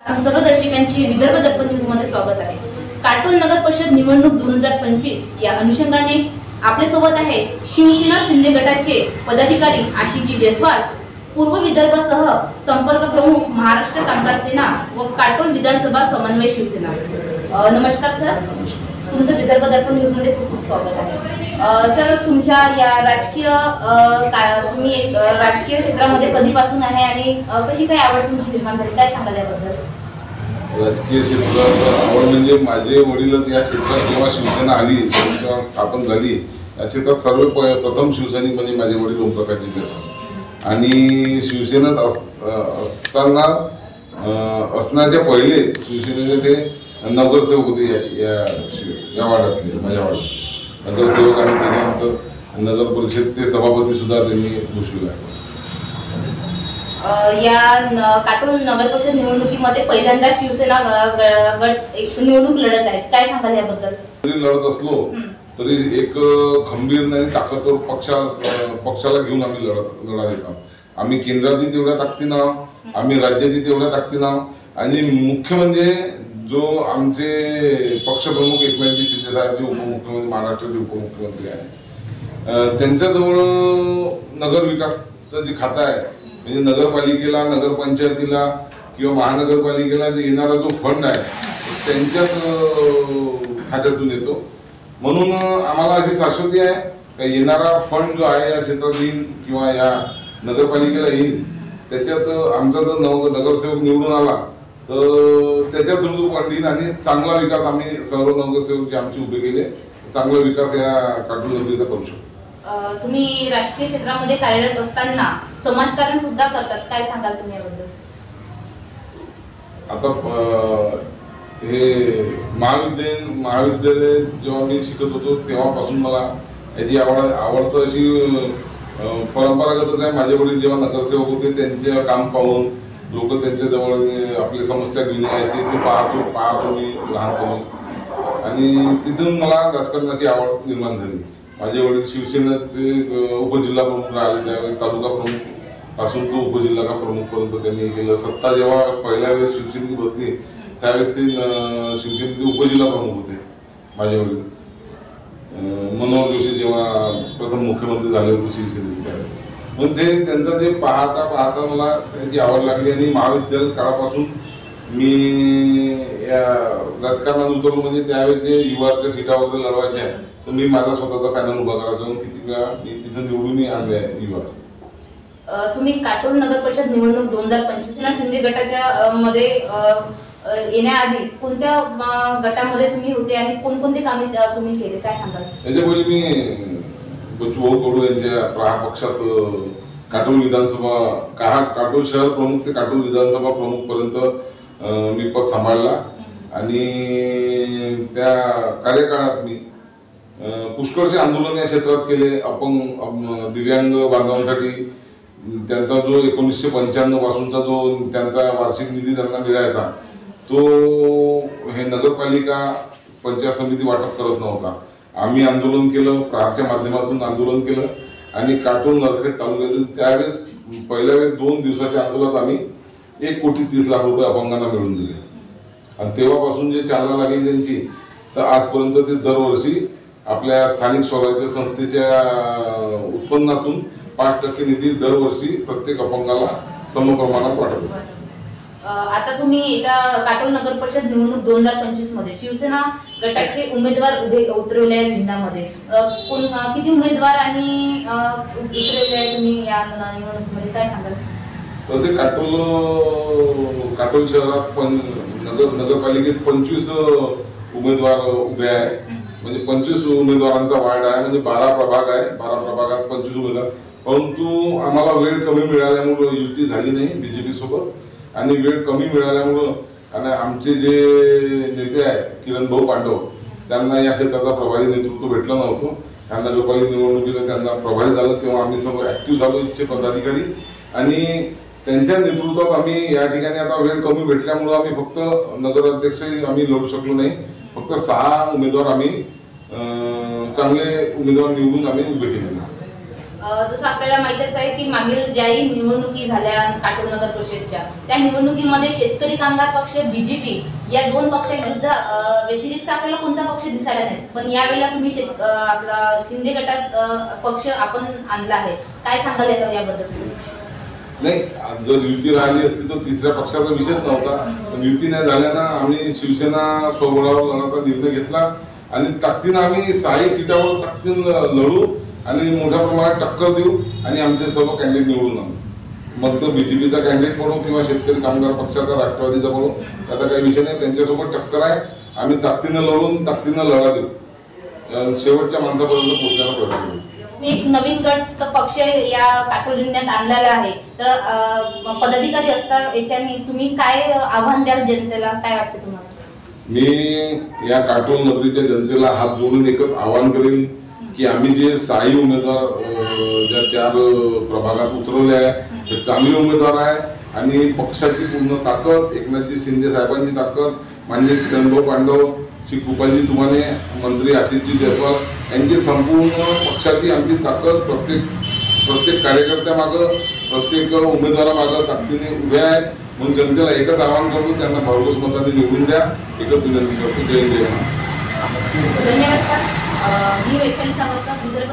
सर्व दर्शकांची विदर्भ दर्पण न्यूज मध्ये स्वागत आहे। काटोल नगर परिषद निवडणूक 2025 या अनुषंगाने आपल्या सोबत आहे शिवसेना शिंदे गटाचे पदाधिकारी आशिषजी जयस्वाल, पूर्व विदर्भासह संपर्क प्रमुख महाराष्ट्र कामगार सेना व काटोल विधानसभा समन्वय शिवसेना। नमस्कार सर, तुमचं विदर्भ दर्पण न्यूज मध्ये खूप खूप स्वागत आहे। सर, तुमच्या या तुम्ही राजकीय क्षेत्रामध्ये कधीपासून आहे आणि कशी काय आवड तुमची निर्माण झाली, काय सांगाल याबद्दल? राजकीय क्षेत्रात आवड म्हणजे माझे वडील या क्षेत्रात जेव्हा शिवसेना आली, शिवसेना स्थापन झाली, या क्षेत्रात सर्वप्रथम शिवसैनिक म्हणजे माझे वडील ओमप्रकाश जयस्वाल। आणि शिवसेनेत असताना असण्याच्या पहिले शिवसेनेचे ते नगरसेवक होते या वार्डातले, माझ्या वार्डात नगरसेवक, आणि त्याच्यानंतर नगर परिषदचे सभापती सुद्धा त्यांनी घोषविले आहे। या काटोल नगर परिषद निवडणुकीमध्ये पहिल्यांदा शिवसेना गट एक निवडणूक लढत आहे, काय सांगाल याबद्दल? लढत असलो तरी एक खंबीर नाही ताकदवर पक्षाला घेऊन आम्ही लढा देत आहोत। आम्ही केंद्रातही तेवढ्या ताकदीनं, आम्ही राज्यातही तेवढ्या ताकदीनं, आणि मुख्य म्हणजे जो आमचे पक्षप्रमुख एकनाथजी शिंदे साहेब, जे उपमुख्यमंत्री, महाराष्ट्राचे उपमुख्यमंत्री आहेत, त्यांच्याजवळ नगर विकासचं जे खातं आहे, म्हणजे नगरपालिकेला, नगरपंचायतीला किंवा महानगरपालिकेला जे येणारा जो फंड आहे त्यांच्याच खात्यातून येतो। म्हणून आम्हाला अशी शाश्वती आहे की येणारा फंड जो आहे या क्षेत्रात येईल किंवा या नगरपालिकेला येईल, त्याच्यात आमचा जर नगरसेवक निवडून आला तर त्याच्या थ्रू फंड येईल आणि चांगला विकास आम्ही सर्व नगरसेवक जे आमचे उभे केले, चांगला विकास या काटोल नगरीचा करू शकतो। तुम्ही राजकीय क्षेत्रामध्ये कार्यरत असताना समाजकारण सुद्धा करतात, काय सांगाल तुम्ही याबद्दल? आता हे महाविद्यालय जेव्हा मी शिकत होतो तेव्हापासून मला याची आवड तर अशी परंपरागतच आहे। माझे वडील जेव्हा नगरसेवक होते त्यांचे काम पाहून लोक त्यांच्याजवळ आपली समस्या घेऊन यायचे, ते पाहतो मी लहानपणी, आणि तिथून मला राजकारणाची आवड निर्माण झाली। माझे वडील शिवसेनेचे उपजिल्हा प्रमुख राहिले, त्यावेळी तालुका प्रमुख पासून तो उपजिल्हा प्रमुखपर्यंत त्यांनी केलं। सत्ता जेव्हा पहिल्या वेळेस शिवसेनेची बसली त्यावेळेस ते शिवसेनेचे उपजिल्हा प्रमुख होते माझे वडील। मनोहर जोशी जेव्हा प्रथम मुख्यमंत्री झाले होते शिवसेनेचे त्यावेळेस, मग ते त्यांचं जे पाहता मला त्याची आवड लागली, आणि महाविद्यालय काळापासून मी या राजकारणात उतरलो। म्हणजे त्यावेळेस जे युवाच्या सीटा वगैरे लढवायच्या तर मी माझा स्वतःचा पॅनल उभा करायचो, किती वेळा मी तिथं निवडूनही आणले युवा। तुम्ही काटोल नगर परिषद निवडणूक 2025 शिंदे गटाच्या मध्ये येण्याआधी कोणत्या गटामध्ये तुम्ही होते आणि कोणकोणते कामे तुम्ही केले, काय सांगाल? त्याच्या पहिले मी बच्चूभाऊ कडू यांच्या पक्षात काटोल विधानसभा, काटोल शहर प्रमुख ते काटोल विधानसभा प्रमुख पर्यंत मी पद सांभाळला, आणि त्या कार्यकाळात मी पुष्कळचे आंदोलन या क्षेत्रात केले। अपंग दिव्यांग बांधवांसाठी त्यांचा जो 1995 पासूनचा जो त्यांचा वार्षिक निधी त्यांना मिळायचा तो हे नगरपालिका पंचायत समिती वाटप करत नव्हता। आम्ही आंदोलन केलं, प्रहारच्या माध्यमातून आंदोलन केलं, आणि काटोल नरखेड तालुक्यातून त्यावेळेस पहिल्या वेळेस 2 दिवसाच्या आंदोलनात आम्ही 1,30,00,000 रुपये अपंगांना मिळवून दिले, आणि तेव्हापासून जे चालना लागली त्यांची तर आजपर्यंत ते दरवर्षी आपल्या स्थानिक स्वराज्य संस्थेच्या उत्पन्नातून 5% निधी दरवर्षी प्रत्येक अपंगाला समप्रमाणात वाटतो। आता तुम्ही येत्या काटोल नगर परिषद निवडणूक 2025 मध्ये शिवसेना गटाचे उमेदवार उतरवले आहेत भिंडामध्ये, किती उमेदवार आणि उतरवले आहे तुम्ही या निवडणुकीमध्ये, काय सांगाल? तसे काटोल शहरात नगरपालिकेत 25 उमेदवार उभे आहे, म्हणजे 25 उमेदवारांचा वार्ड आहे, म्हणजे 12 प्रभाग आहे, 12 प्रभागात 25 उमेदवार। परंतु आम्हाला वेळ कमी मिळाल्यामुळे युती झाली नाही बीजेपी सोबत, आणि वेळ कमी मिळाल्यामुळं आणि आमचे जे नेते आहे किरण भाऊ पांडव त्यांना या क्षेत्राचा प्रभारी नेतृत्व भेटलं नव्हतं। त्या नगरपालिका निवडणुकीला त्यांना प्रभारी झालं तेव्हा आम्ही सर्व ऍक्टिव्ह झालो, इच्छे पदाधिकारी, आणि त्यांच्या नेतृत्वात आम्ही या ठिकाणी आता वेळ कमी भेटल्यामुळं आम्ही फक्त नगराध्यक्षही आम्ही लढू शकलो नाही। फक्त 6 उमेदवार आम्ही चांगले उमेदवार निवडून आम्ही उभे केले। जसं आपल्याला माहितच आहे की मागील ज्याही निवडणुकी झाल्या काटोल नगर परिषदच्या त्या निवडणुकीमध्ये शेतकरी कामगार पक्ष बीजेपी या दोन पक्षांविरुद्ध व्यतिरिक्त आपल्याला कोणता पक्ष दिसायला नाही, पण यावेळेला तुम्ही आपला शिंदे गटात पक्ष आपण आणला आहे, काय सांगाल याबद्दल? नाही, जर युती राहिली असती तर तिसऱ्या पक्षाचा विषयच नव्हता, पण युती नाही झाल्यानं आम्ही शिवसेना स्वबळावर लढण्याचा निर्णय घेतला आणि ताकदीनं आम्ही 6 सीटावर ताकदीनं लढू आणि मोठ्या प्रमाणात टक्कर देऊ आणि आमचे सर्व कॅन्डिडेट निवडून आणू. मग तो बीजेपीचा कॅन्डिडेट पडो किंवा शेतकरी कामगार पक्षाचा राष्ट्रवादीचा पडो, त्याचा काही विषय नाही, त्यांच्यासोबत टक्कर आहे. आम्ही ताकदीनं लढून ताकदीनं लढा देऊ, शेवटच्या माणसापर्यंत पोहोचण्याचा प्रयत्न करू. एक नवीन गट पक्ष या काटोल जिल्ह्यात आणलेला आहे, तर पदाधिकारी असता याच्याने तुम्ही काय आव्हान द्याल जनतेला, काय वाटतं तुम्हाला? मी या काटोल नगरीच्या जनतेला हात जोडून एकच आवाहन करेन की आम्ही जे 6 उमेदवार ज्या 4 प्रभागात उतरवले आहे ते चांगले उमेदवार आहे आणि पक्षाची पूर्ण ताकद, एकनाथजी शिंदे साहेबांची ताकद, माननीय किरणभाऊ पांडव, श्री कृपालजी तुमाने, मंत्री आशिषजी जयस्वाल यांची संपूर्ण पक्षाची आमची ताकद प्रत्येक कार्यकर्त्यामागं, प्रत्येक उमेदवारामागं ताकदीने उभे आहे. म्हणून जनतेला एकच आवाहन करतो, त्यांना भरघोस मताने निवडून द्या, एकच विनंती करतो. जय जय. धन्यवाद सर. मी वैशाली सावरकर, विदर्भ